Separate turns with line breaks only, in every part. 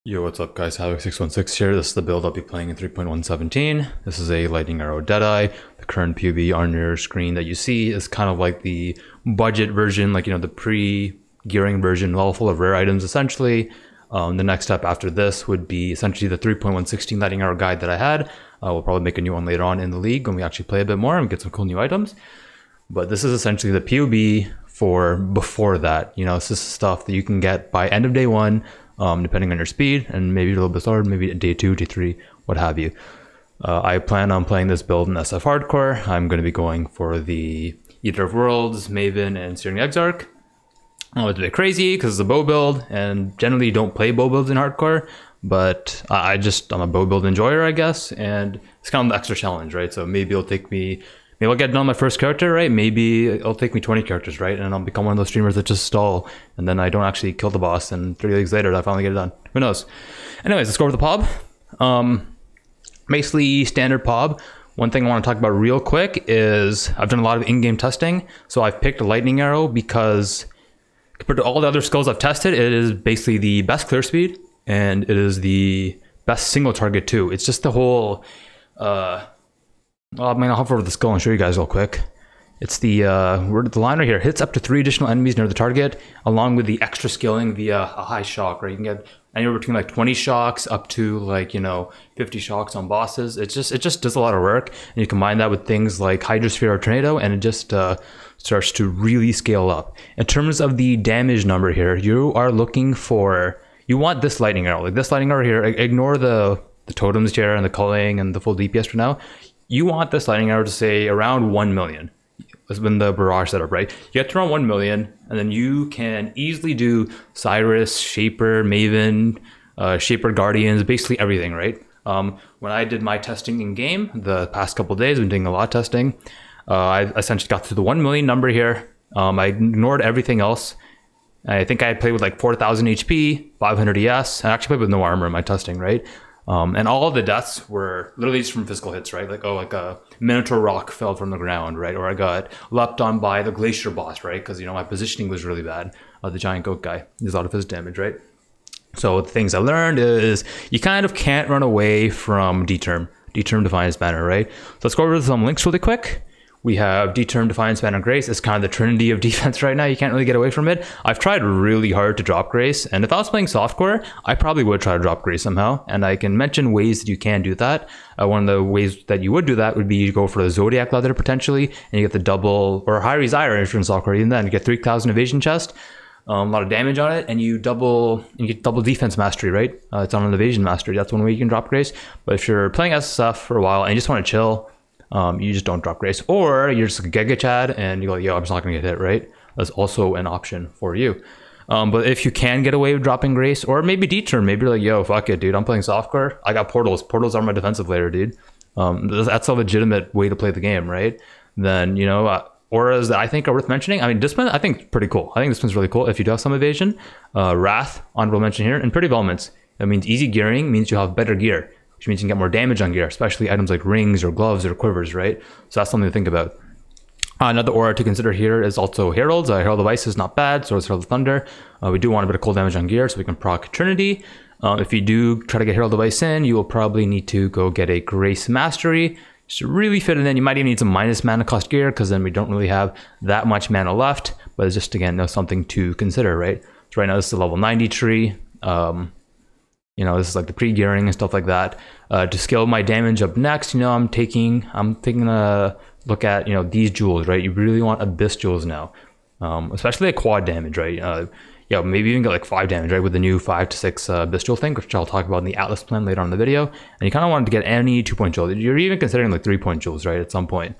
Yo, what's up guys, Havoc616 here. This is the build I'll be playing in 3.117. This is a Lightning Arrow Deadeye. The current POV on your screen that you see is kind of like the budget version, like, you know, the pre-gearing version, all full of rare items essentially. The next step after this would be essentially the 3.116 Lightning Arrow guide that I had. We'll probably make a new one later on in the league when we actually play a bit more and get some cool new items. But this is essentially the POV for before that. You know, this is stuff that you can get by end of day one, depending on your speed, and maybe a little bit slower, maybe day 2, day 3, what have you. I plan on playing this build in SF Hardcore. I'm going to be going for the Eater of Worlds, Maven, and Searing Exarch. It's a bit crazy because it's a bow build, and generally you don't play bow builds in Hardcore, but I'm a bow build enjoyer, I guess, and it's kind of the extra challenge, right? So maybe it'll take me, maybe I'll get done my first character, right? Maybe it'll take me 20 characters, right? And I'll become one of those streamers that just stall, and then I don't actually kill the boss, and 3 leagues later I finally get it done. Who knows? Anyways, let's go over the POB. Basically standard POB. One thing I want to talk about real quick is I've done a lot of in-game testing, so I've picked a Lightning Arrow because compared to all the other skills I've tested, it is basically the best clear speed, and it is the best single target too. It's just the whole, well, I mean, I'll hover over the skull and show you guys real quick. It's the line right here. Hits up to 3 additional enemies near the target, along with the extra scaling via a high shock, right? You can get anywhere between like 20 shocks up to like, you know, 50 shocks on bosses. It just does a lot of work, and you combine that with things like Hydrosphere or Tornado, and it just starts to really scale up. In terms of the damage number here, you are looking for, you want this Lightning Arrow, like this Lightning Arrow here. Ignore the totems here and the culling and the full DPS for now. You want this Lightning Arrow to say around 1 million. That's been the Barrage setup, right? You get to around 1 million, and then you can easily do Cyrus, Shaper, Maven, Shaper Guardians, basically everything, right? When I did my testing in game the past couple of days, I've been doing a lot of testing. I essentially got to the 1 million number here. I ignored everything else. I think I played with like 4,000 HP, 500 ES. I actually played with no armor in my testing, right? And all of the deaths were literally just from physical hits, right? Like, oh, like a Minotaur rock fell from the ground, right? Or I got leapt on by the glacier boss, right? Because, you know, my positioning was really bad. The giant goat guy is a lot of his damage, right? So the things I learned is you kind of can't run away from D-Term Defiance Banner, right? So let's go over some links really quick. We have D-Term, Defiance, Banner, Grace. It's kind of the trinity of defense right now. You can't really get away from it. I've tried really hard to drop Grace, and if I was playing softcore, I probably would try to drop Grace somehow, and I can mention ways that you can do that. One of the ways that you would do that would be you go for the Zodiac Leather potentially, and you get the double, or High Zyra if you're in softcore, even then you get 3,000 evasion chest, a lot of damage on it, and you get double defense mastery, right? It's on an evasion mastery. That's one way you can drop Grace. But if you're playing SSF for a while and you just want to chill, you just don't drop Grace, or you're just a Giga Chad and you go, yo, I'm just not gonna get hit, right? That's also an option for you. But if you can get away with dropping Grace, or maybe D-Term, maybe you're like, yo, fuck it, dude, I'm playing softcore. I got portals. Portals are my defensive layer, dude. That's a legitimate way to play the game, right? Then, you know, auras that I think are worth mentioning. I mean, Discipline, I think pretty cool. I think Discipline's really cool if you do have some evasion. Wrath, honorable mention here, and Pretty Elements. That means easy gearing means you'll have better gear, which means you can get more damage on gear, especially items like rings or gloves or quivers, right? So that's something to think about. Another aura to consider here is also Heralds. Herald of Ice is not bad, so is Herald of Thunder. We do want a bit of cold damage on gear, so we can proc Trinity. If you do try to get Herald of Ice in, you will probably need to go get a Grace Mastery just to really fit it in. You might even need some minus mana cost gear, because then we don't really have that much mana left, but it's just, again, something to consider, right? So right now this is a level 90 tree. You know, this is like the pre-gearing and stuff like that. To scale my damage up next, you know, I'm taking a look at, you know, these jewels, right? You really want Abyss jewels now, especially a quad damage, right? Yeah, maybe even get like 5 damage, right? With the new 5 to 6 Abyss jewel thing, which I'll talk about in the Atlas plan later on in the video. And you kind of want to get any 2-point jewel. You're even considering like 3-point jewels, right? At some point,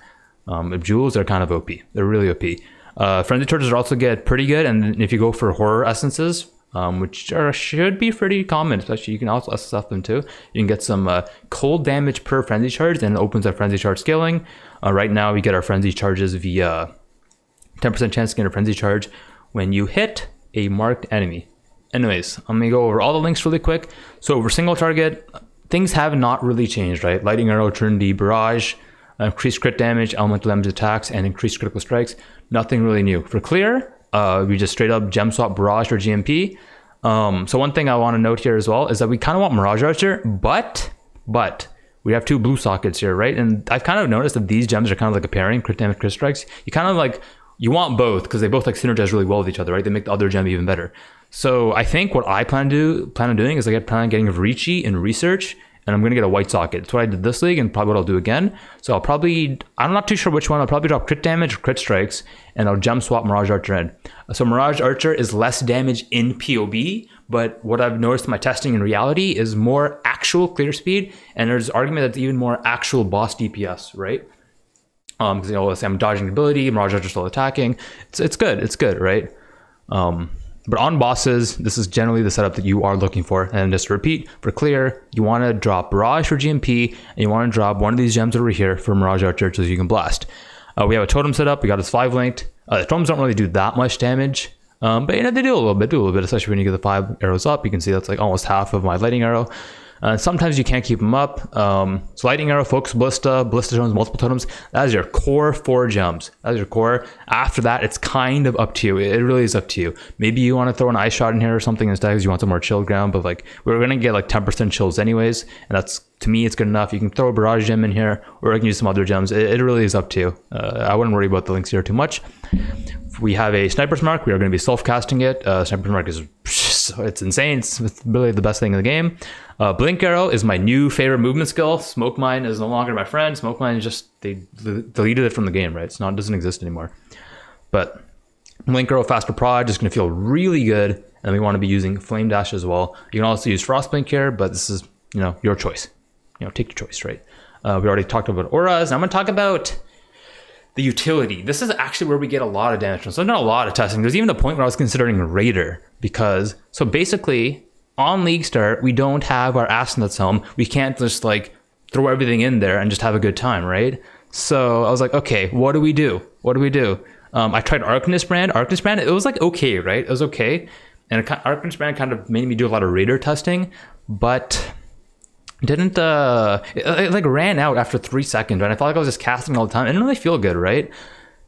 jewels are kind of OP. They're really OP. Frenzy charges also get pretty good, and if you go for horror essences, which should be pretty common, especially you can also SSF them too. You can get some cold damage per frenzy charge, and it opens up frenzy charge scaling. Right now we get our frenzy charges via 10% chance to get a frenzy charge when you hit a marked enemy. Anyways, I'm gonna go over all the links really quick. So over single target, things have not really changed, right? Lightning Arrow, Trinity, Barrage, increased crit damage, elemental damage attacks, and increased critical strikes. Nothing really new. For clear, we just straight up gem swap Barrage or GMP. So one thing I want to note here as well is that we kind of want Mirage Archer, but we have 2 blue sockets here, right? And I've kind of noticed that these gems are kind of like a pairing, crit damage, crit strikes. You kind of like, you want both because they both like synergize really well with each other, right? They make the other gem even better. So I think what I plan on doing is I plan on getting a Ricci in research, and I'm going to get a white socket. That's what I did this league and probably what I'll do again. So I'm not too sure which one. I'll probably drop crit damage or crit strikes, and I'll gem swap Mirage Archer in. So Mirage Archer is less damage in POB, but what I've noticed in my testing in reality is more actual clear speed, and there's argument that's even more actual boss DPS, right? Because let's say I'm dodging the ability, Mirage Archer still attacking. It's good, right? But on bosses, this is generally the setup that you are looking for. And just to repeat, for clear, you want to drop Barrage for GMP, and you want to drop one of these gems over here for Mirage Archer so you can blast. We have a totem set up. We got his 5 linked. The totems don't really do that much damage, but they do a little bit, especially when you get the 5 arrows up. You can see that's like almost half of my lightning arrow. Sometimes you can't keep them up. So lightning arrow, focus ballista, ballista totems, multiple totems. That is your core 4 gems. That is your core. After that, it's kind of up to you. It really is up to you. Maybe you want to throw an ice shot in here or something instead because you want some more chill ground. But like we're gonna get like 10% chills anyways, and that's, to me, it's good enough. You can throw a barrage gem in here, or I can use some other gems. It really is up to you. I wouldn't worry about the links here too much. We have a Sniper's Mark. We are going to be self-casting it. Sniper's Mark is, it's insane. It's really the best thing in the game. Blink Arrow is my new favorite movement skill. Smoke Mine is no longer my friend. Smoke Mine is just, they deleted it from the game, right? It doesn't exist anymore. But Blink Arrow, faster prod, just going to feel really good. And we want to be using Flame Dash as well. You can also use Frost Blink here, but this is, your choice. Take your choice, right? We already talked about auras. Now I'm going to talk about the utility. This is actually where we get a lot of damage from. So not a lot of testing. There's even a point where I was considering Raider because, so basically on League Start, we don't have our Asenath's Helm. We can't just like throw everything in there and just have a good time, right? So I was like, okay, what do we do? I tried Arcanist Brand. Arcanist Brand, it was like okay, right? It was okay. And Arcanist Brand kind of made me do a lot of Raider testing, but didn't it like ran out after 3 seconds, and I felt like I was just casting all the time. It didn't really feel good, right?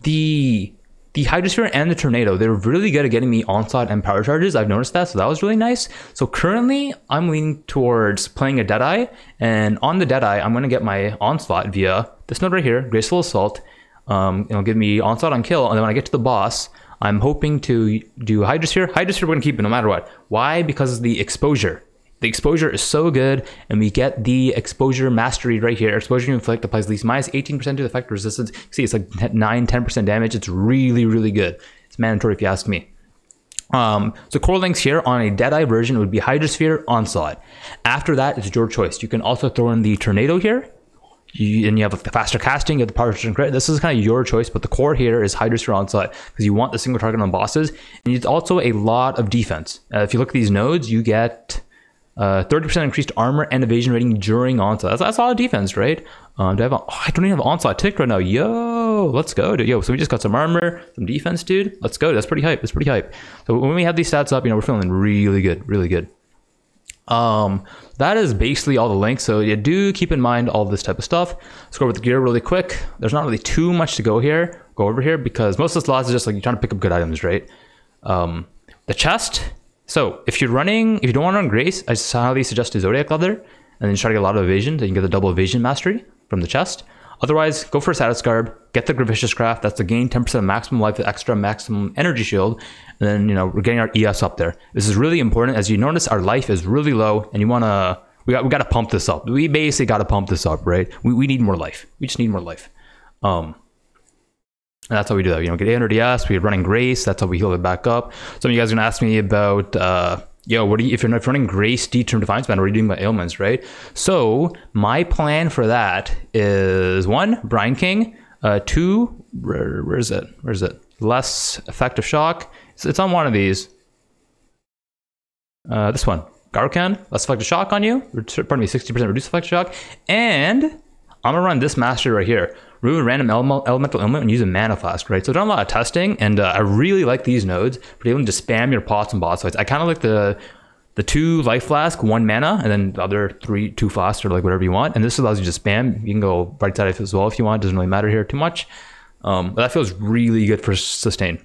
The Hydrosphere and the Tornado, they were really good at getting me onslaught and power charges. I've noticed that, so that was really nice. So currently I'm leaning towards playing a Deadeye, and on the Deadeye I'm going to get my onslaught via this node right here, Graceful Assault. It'll give me onslaught on kill, and then when I get to the boss, I'm hoping to do Hydrosphere. Hydrosphere we're going to keep it no matter what. Why? Because of the exposure. The exposure is so good, and we get the exposure mastery right here. Exposure to inflict applies at least minus 18% to effect resistance. See, it's like 9-10% damage. It's really, really good. It's mandatory if you ask me. So core links here on a Deadeye version would be Hydrosphere, Onslaught. After that, it's your choice. You can also throw in the Tornado here. And you have like the faster casting, you have the power and crit. This is kind of your choice, but the core here is Hydrosphere, Onslaught because you want the single target on bosses. And it's also a lot of defense. If you look at these nodes, you get 30% increased armor and evasion rating during onslaught. That's a lot of defense, right? Do I have I don't even have onslaught tick right now. Yo, let's go, dude. Yo, so we just got some armor, some defense, dude. Let's go. That's pretty hype. That's pretty hype. So when we have these stats up, we're feeling really good, really good. That is basically all the links. So you do keep in mind all this type of stuff. Let's go over the gear really quick. There's not really too much to go over here because most of the slots is just like you're trying to pick up good items, right? The chest. So if you don't want to run Grace, I highly suggest the Zodiac Leather, and then try to get a lot of evasion, so you can get the double evasion mastery from the chest. Otherwise, go for Status Garb, get the Gravicious Craft. That's to gain 10% maximum life with extra maximum energy shield, and then we're getting our ES up there. This is really important. As you notice, our life is really low, and we got to pump this up. We basically got to pump this up, right? We need more life. We just need more life. And that's how we do that. Get 800 ES. We're running Grace. That's how we heal it back up. Some of you guys are gonna ask me about, if you're not running Grace Determined Defiance Band, what are you doing about ailments, right? So my plan for that is 1, Brine King. 2, where is it? Less effective shock. It's on one of these. This one, Garukan. Less effective shock on you. Pardon me, 60% reduced effective shock. And I'm gonna run this mastery right here. Remove a random elemental element and use a mana flask, right? So I've done a lot of testing, and I really like these nodes for able to spam your pots and boss fights. I kind of like the 2 life flask, 1 mana, and then the other 2 flasks, or like whatever you want. And this allows you to spam. You can go right side as well if you want. It doesn't really matter here too much. But that feels really good for sustain.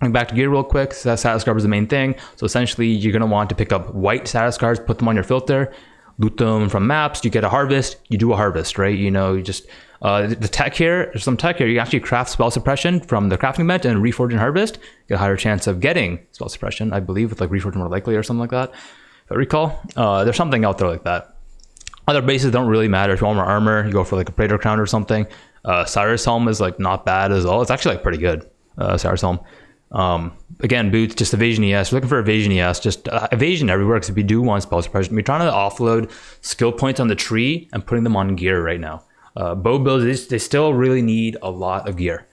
Going back to gear real quick, status card is the main thing. So essentially, you're going to want to pick up white status cards, put them on your filter, loot them from maps. You get a harvest, you do a harvest, right? You know, you just the tech here. There's some tech here. You actually craft spell suppression from the crafting event and reforge and harvest. Get a higher chance of getting spell suppression, I believe, with like reforge more likely or something like that. If I recall, there's something out there like that. Other bases don't really matter. If you want more armor, you go for like a Praetor Crown or something. Cyrus Helm is like not bad as well. It's actually like pretty good. Cyrus Helm. Again, boots, just evasion ES. We're looking for evasion ES, just evasion everywhere, because if you do want spell suppression, we're trying to offload skill points on the tree and putting them on gear right now. Bow builds, they still really need a lot of gear.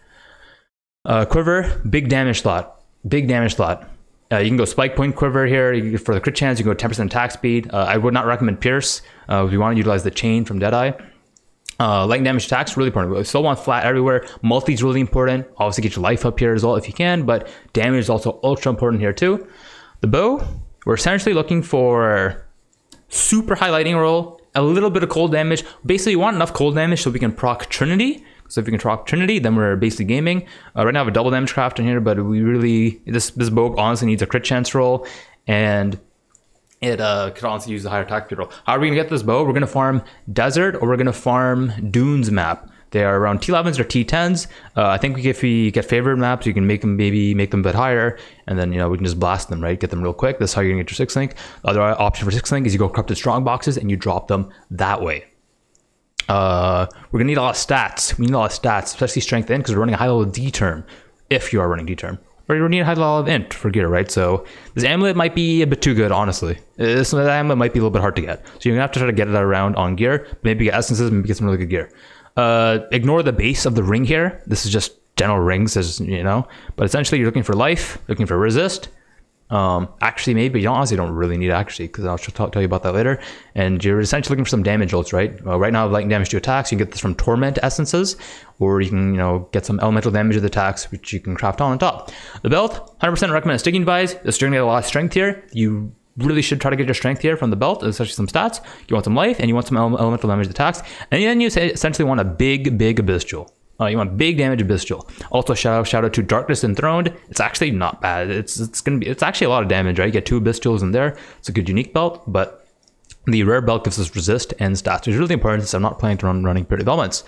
Quiver, big damage slot. Big damage slot. You can go spike point quiver here. For the crit chance, you can go 10% attack speed. I would not recommend Pierce if you want to utilize the chain from Deadeye. Lightning damage attacks really important. We still want flat everywhere. Multi is really important. Obviously get your life up here as well if you can, but damage is also ultra important here too. The bow, we're essentially looking for super high lightning roll, a little bit of cold damage. Basically, you want enough cold damage so we can proc Trinity. So if we can proc Trinity, then we're basically gaming. Right now I have a double damage craft in here, but we really, this bow honestly needs a crit chance roll, and it could honestly use a higher attack speed roll. How are we gonna get this bow? We're gonna farm Desert, or we're gonna farm Dunes map. They are around T11s or T10s. I think if we get favored maps, you can make them a bit higher, and then, you know, we can just blast them, right? Get them real quick. That's how you're gonna get your 6-link. The other option for 6-link is you go corrupted strong boxes and you drop them that way. We're gonna need a lot of stats. We need a lot of stats, especially strength in, because we're running a high level D term. If you are running D term. Or you need a high level of int for gear, right? So this amulet might be a bit too good, honestly. This amulet might be a little bit hard to get. So you're gonna have to try to get it around on gear. Maybe get essences, maybe get some really good gear. Ignore the base of the ring here. This is just general rings, as you know. But essentially, you're looking for life, looking for resist. Actually, maybe you honestly don't really need accuracy, because I'll tell you about that later. And you're essentially looking for some damage ults, right? Right now, lightning damage to attacks, you can get this from torment essences, or you can, you know, get some elemental damage to the attacks, which you can craft on top. The belt, 100% recommend a sticking vise. You're going to get a lot of strength here. You really should try to get your strength here from the belt, especially some stats. You want some life, and you want some elemental damage to attacks, and then you essentially want a big abyss jewel. You want big damage abyss jewel. Also, shout out to Darkness Enthroned. It's actually not bad. It's actually a lot of damage, right? You get 2 abyss jewels in there. It's a good unique belt, but the rare belt gives us resist and stats, which is really important since I'm not planning to running period elements.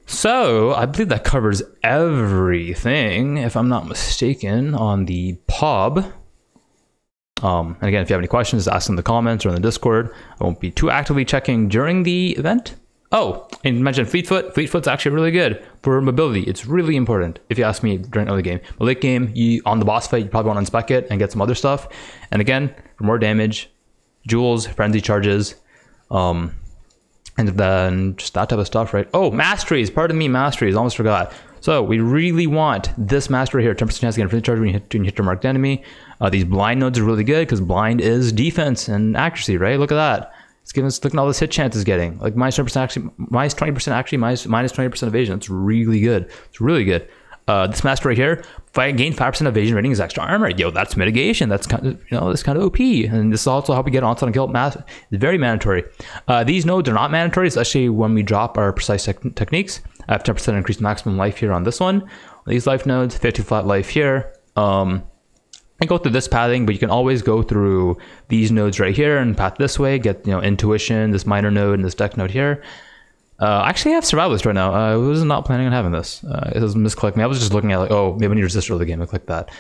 So I believe that covers everything, if I'm not mistaken, on the POB. And again, if you have any questions, ask in the comments or in the Discord. I won't be too actively checking during the event. Oh, and you mentioned Fleetfoot. Fleetfoot's actually really good for mobility. It's really important, if you ask me, during early game. But late game, on the boss fight, you probably want to unspec it and get some other stuff. And again, for more damage, jewels, frenzy charges, and then just that type of stuff, right? Oh, masteries. Pardon me, masteries. Almost forgot. So we really want this mastery here. 10% chance to get a frenzy charge when you hit your marked enemy. These blind nodes are really good, because blind is defense and accuracy, right? Look at that. It's giving us, look at all this hit chance is getting. Like minus 20% actually, minus 20% actually, minus 20% evasion. It's really good. It's really good. This master right here, if I gain 5% evasion rating is extra armor. Yo, that's mitigation. That's kind of, you know, that's kind of OP. And this is also how we get onslaught and kill. It's very mandatory. These nodes are not mandatory, especially when we drop our precise techniques. I have 10% increased maximum life here on this one. These life nodes, 50 flat life here. And go through this pathing, but you can always go through these nodes right here and path this way, get, you know, intuition, this minor node, and this deck node here. Actually, I have survivalist right now. I was not planning on having this. It doesn't misclick me. I was just looking at like, oh, maybe I need resist early game. I click that.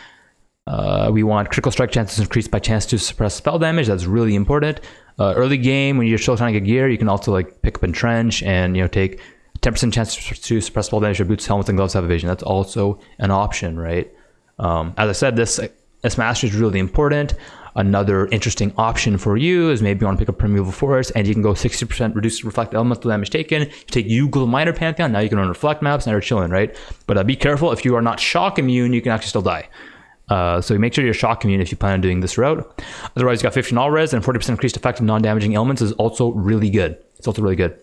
We want critical strike chances increased by chance to suppress spell damage. That's really important. Early game, when you're still trying to get gear, you can also like pick up entrench and, you know, take 10% chance to suppress spell damage. Your boots, helmets, and gloves have evasion. That's also an option, right? As I said, this master is really important. Another interesting option for you is maybe you want to pick up Primeval Forest, and you can go 60% reduced reflect elemental damage taken. You take Yugel Minor Pantheon, now you can run reflect maps, now you're chilling, right? But be careful, if you are not shock immune, you can actually still die. So make sure you're shock immune if you plan on doing this route. Otherwise, you got 15 all res, and 40% increased effect of non-damaging elements is also really good. It's also really good.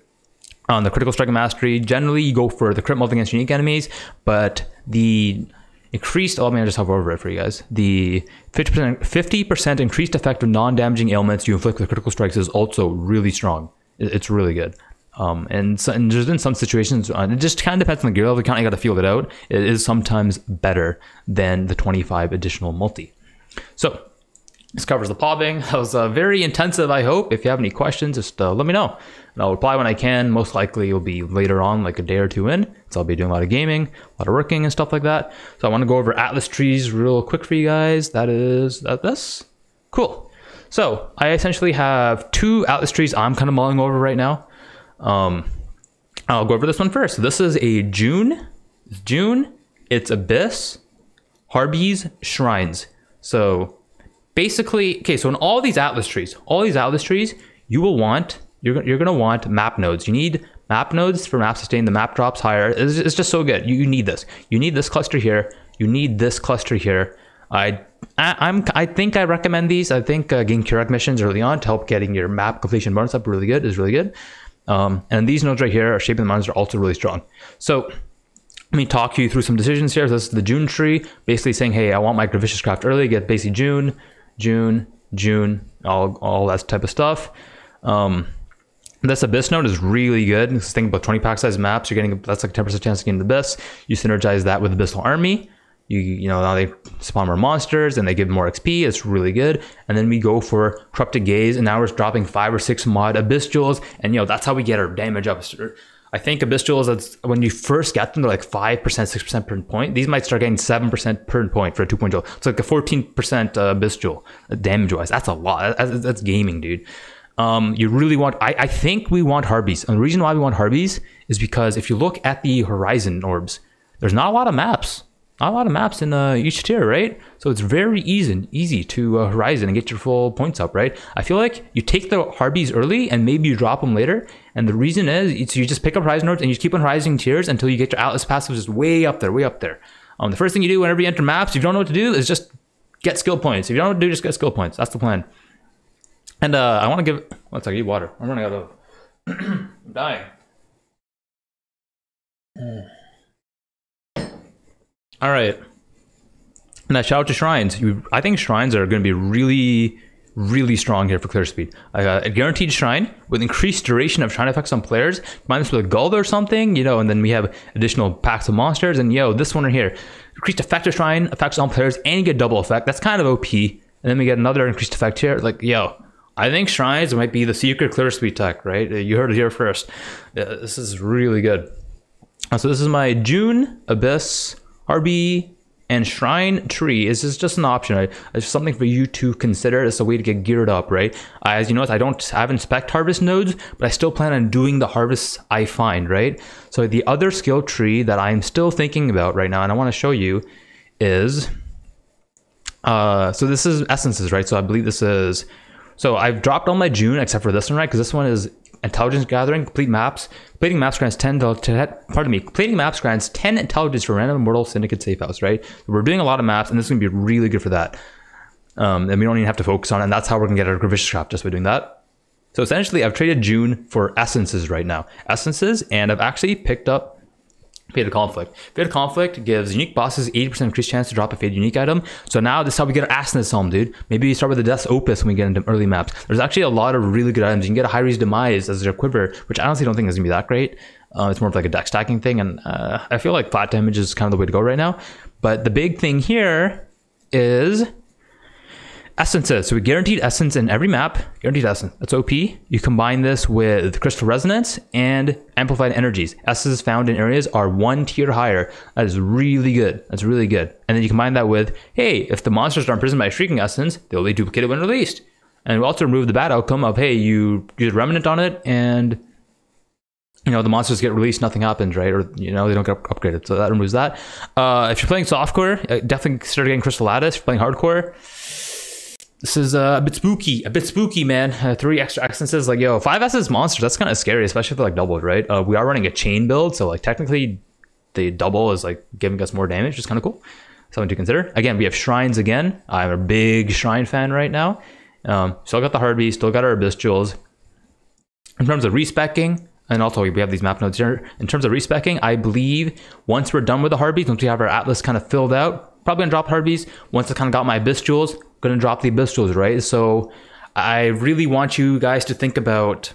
On the critical strike mastery, generally you go for the crit multi against unique enemies, but the increased, oh man, I just hover over it for you guys. The 50% increased effect of non-damaging ailments you inflict with critical strikes is also really strong. It's really good. And there's been some situations, it just kind of depends on the gear level. You kind of got to feel it out. It is sometimes better than the 25 additional multi. So this covers the pobbing. That was very intensive, I hope. If you have any questions, just let me know. And I'll reply when I can. Most likely it'll be later on, like a day or two in. So I'll be doing a lot of gaming, a lot of working and stuff like that. So I want to go over Atlas trees real quick for you guys. That's cool. So I essentially have 2 Atlas trees I'm kind of mulling over right now. I'll go over this one first. So this is a June. It's Abyss, Harbies, Shrines. So basically, okay, so in all these Atlas trees, you will want, you're gonna want map nodes. You need map nodes for map sustain. The map drops higher. It's just so good. You need this. You need this cluster here. You need this cluster here. I think I recommend these. I think getting Keurig missions early on to help getting your map completion bonus up really good. And these nodes right here are shaping the mountains are also really strong. So let me talk you through some decisions here. So this is the June tree, basically saying, hey, I want my Gravicious Craft early, get basically June, all that type of stuff. This Abyss node is really good. Just think about 20 pack size maps. You're getting, that's like a 10% chance of getting the Abyss. You synergize that with Abyssal Army. You know, now they spawn more monsters and they give more XP. It's really good. And then we go for Corrupted Gaze, and now we're dropping 5 or 6 mod Abyss Jewels. And that's how we get our damage up. I think Abyss Jewels, that's when you first get them, they're like 5%, 6% per point. These might start getting 7% per point for a 2-point jewel. It's like a 14% Abyss Jewel damage wise. That's a lot. That's gaming, dude. You really want, I think we want Harbies. And the reason why we want Harbies is because if you look at the Horizon orbs, there's not a lot of maps. Not a lot of maps in each tier, right? So it's very easy to Horizon and get your full points up, right? I feel like you take the Harbies early and maybe you drop them later. And the reason is you just pick up Horizon orbs and you keep on rising tiers until you get your Atlas passive just way up there. The first thing you do whenever you enter maps, if you don't know what to do, is just get skill points. If you don't know what to do, just get skill points. That's the plan. And I want to give, one second, I need water. I'm running out of, I'm dying. All right. Now shout out to Shrines. I think Shrines are going to be really strong here for clear speed. A guaranteed Shrine with increased duration of Shrine effects on players. Combine this with a Gull or something, and then we have additional packs of monsters. And this one right here, increased effective Shrine effects on players, and you get double effect. That's kind of OP. And then we get another increased effect here. Like, I think Shrines might be the secret clear speed tech, right? You heard it here first. This is really good. So this is my June, Abyss, Harbie, and Shrine tree. This is just an option, right? It's something for you to consider. It's a way to get geared up, right? As you know, I haven't spec harvest nodes, but I still plan on doing the harvests I find, right? So the other skill tree that I'm still thinking about right now, and I want to show you, is so this is essences, right? So I believe this is, so I've dropped all my June except for this one, right? Because this one is intelligence gathering, complete maps. Completing maps grants 10 completing maps grants 10 intelligence for random immortal syndicate safe house, right? So we're doing a lot of maps, and this is gonna be really good for that. And we don't even have to focus on it, and that's how we're gonna get our Gravicious Craft just by doing that. So essentially I've traded June for essences right now. Essences, and I've actually picked up Fated Conflict. Fated Conflict gives unique bosses 80% increased chance to drop a Fated unique item. So now this is how we get our Asness Helm, dude. Maybe we start with the Death's Opus when we get into early maps. There's actually a lot of really good items. You can get a Hyri's Demise as your quiver, which I honestly don't think is gonna be that great. It's more of like a deck stacking thing, and I feel like flat damage is kind of the way to go right now. But the big thing here is essences. So we guaranteed essence in every map. Guaranteed essence. That's OP. You combine this with Crystal Resonance and Amplified Energies. Essences found in areas are 1 tier higher. That is really good. That's really good. And then you combine that with, hey, if the monsters are imprisoned by a Shrieking Essence, they'll be duplicated when released. And we also remove the bad outcome of, hey, you use Remnant on it and the monsters get released, nothing happens, right? Or, they don't get upgraded. So that removes that. If you're playing softcore, definitely consider getting Crystal Lattice. If you're playing hardcore, this is a bit spooky, man. 3 extra essences, 5 essence monsters, that's kind of scary, especially if they're doubled, right? We are running a chain build, so technically the double is giving us more damage, which is kind of cool. Something to consider. Again, we have Shrines again. I'm a big Shrine fan right now. Still got the Harbies, still got our Abyss Jewels. In terms of respecking, and also we have these map nodes here. In terms of respecking, I believe once we're done with the Harbies, once we have our Atlas kind of filled out, probably gonna drop Harbies. Once I kind of got my Abyss Jewels, gonna drop the Abyss Jewels, right? So I really want you guys to think about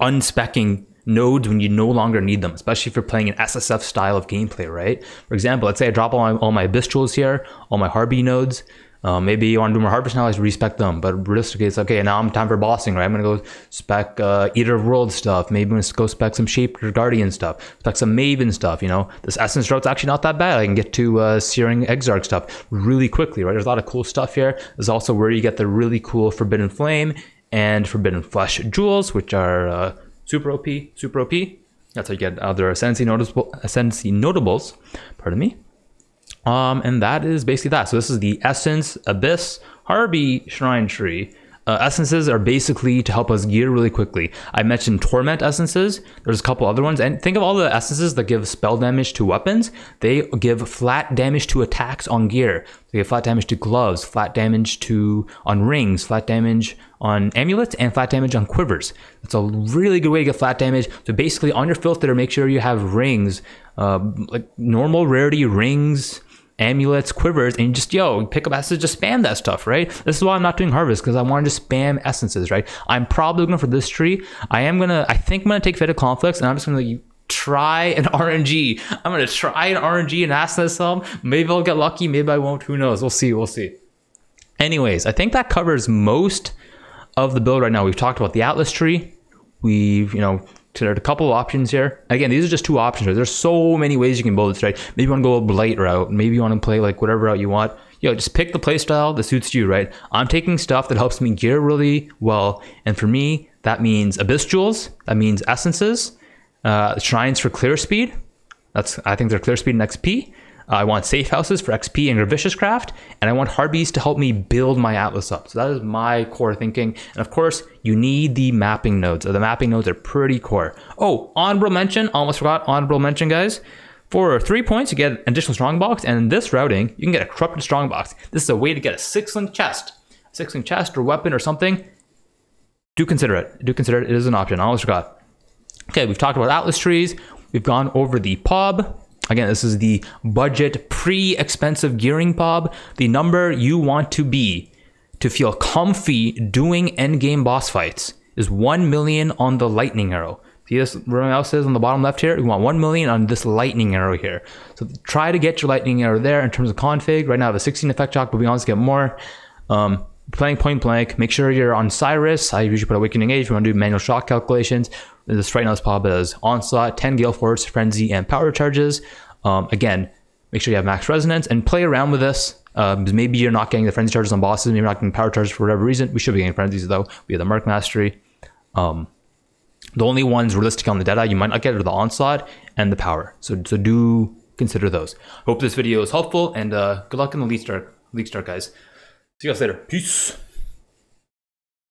unspecking nodes when you no longer need them, especially if you're playing an SSF style of gameplay, right? For example, let's say I drop all my Abyss Jewels here, all my Harpy nodes. Maybe you want to do more Harvest now, I respec them. But realistically, it's okay, now I'm time for bossing, right? I'm going to go spec Eater of Worlds stuff. Maybe I'm going to go spec some Shaper Guardian stuff. Spec some Maven stuff, you know? This Essence route's actually not that bad. I can get to Searing Exarch stuff really quickly, right? There's a lot of cool stuff here. There's also where you get the really cool Forbidden Flame and Forbidden Flesh Jewels, which are super OP, super OP. That's how you get other Ascendancy Notables, pardon me. And that is basically that. So this is the Essence, Abyss, Harpy, Shrine Tree. Essences are basically to help us gear really quickly. I mentioned Torment Essences. There's a couple other ones. And think of all the Essences that give spell damage to weapons. They give flat damage to attacks on gear. They give flat damage to gloves, flat damage on rings, flat damage on amulets, and flat damage on quivers. That's a really good way to get flat damage. So basically on your filter, make sure you have rings, like normal rarity rings, amulets, quivers, and just, pick up essences, just spam that stuff, right? This is why I'm not doing harvest, because I want to just spam essences, right? I'm probably going for this tree. I think I'm going to take Fated Conflicts, and I'm just going to try an RNG. I'm going to try an RNG and ask this some. Maybe I'll get lucky, maybe I won't, who knows? We'll see. Anyways, I think that covers most of the build right now. We've talked about the Atlas tree. We've, considered a couple of options here. Again, these are just two options, right? There's so many ways you can build this, right? Maybe you want to go a Blight route. Maybe you want to play like whatever route you want. Just pick the playstyle that suits you, right? I'm taking stuff that helps me gear really well. And for me, that means Abyss Jewels. That means Essences. Shrines for clear speed. I think they're clear speed and XP. I want safe houses for XP and Gravicious Craft, and I want Harpies to help me build my Atlas up. So that is my core thinking. And of course, you need the mapping nodes. The mapping nodes are pretty core. Oh, honorable mention, almost forgot, honorable mention, guys. For 3 points, you get an additional strongbox, and in this routing, you can get a corrupted strongbox. This is a way to get a 6-link chest. A 6-link chest or weapon or something. Do consider it. It is an option. I almost forgot. Okay, we've talked about Atlas trees. We've gone over the POB. Again, this is the budget pre-expensive gearing POB. The number you want to be to feel comfy doing endgame boss fights is 1 million on the lightning arrow. See this where my mouse is on the bottom left here? We want 1 million on this lightning arrow here. So try to get your lightning arrow there in terms of config. Right now I have a 16 effect shock, but we always get more. Playing point blank, make sure you're on Cyrus. I usually put Awakening Age. We want to do manual shock calculations. This right now is POB as Onslaught, 10 Gale Force, Frenzy, and Power Charges. Again, make sure you have max resonance and play around with this. Maybe you're not getting the Frenzy charges on bosses. Maybe you're not getting Power Charges for whatever reason. We should be getting Frenzies though. We have the Merc Mastery. The only ones realistic on the Deadeye you might not get are the Onslaught and the Power. So do consider those. Hope this video is helpful, and good luck in the League Start, guys. See you guys later. Peace.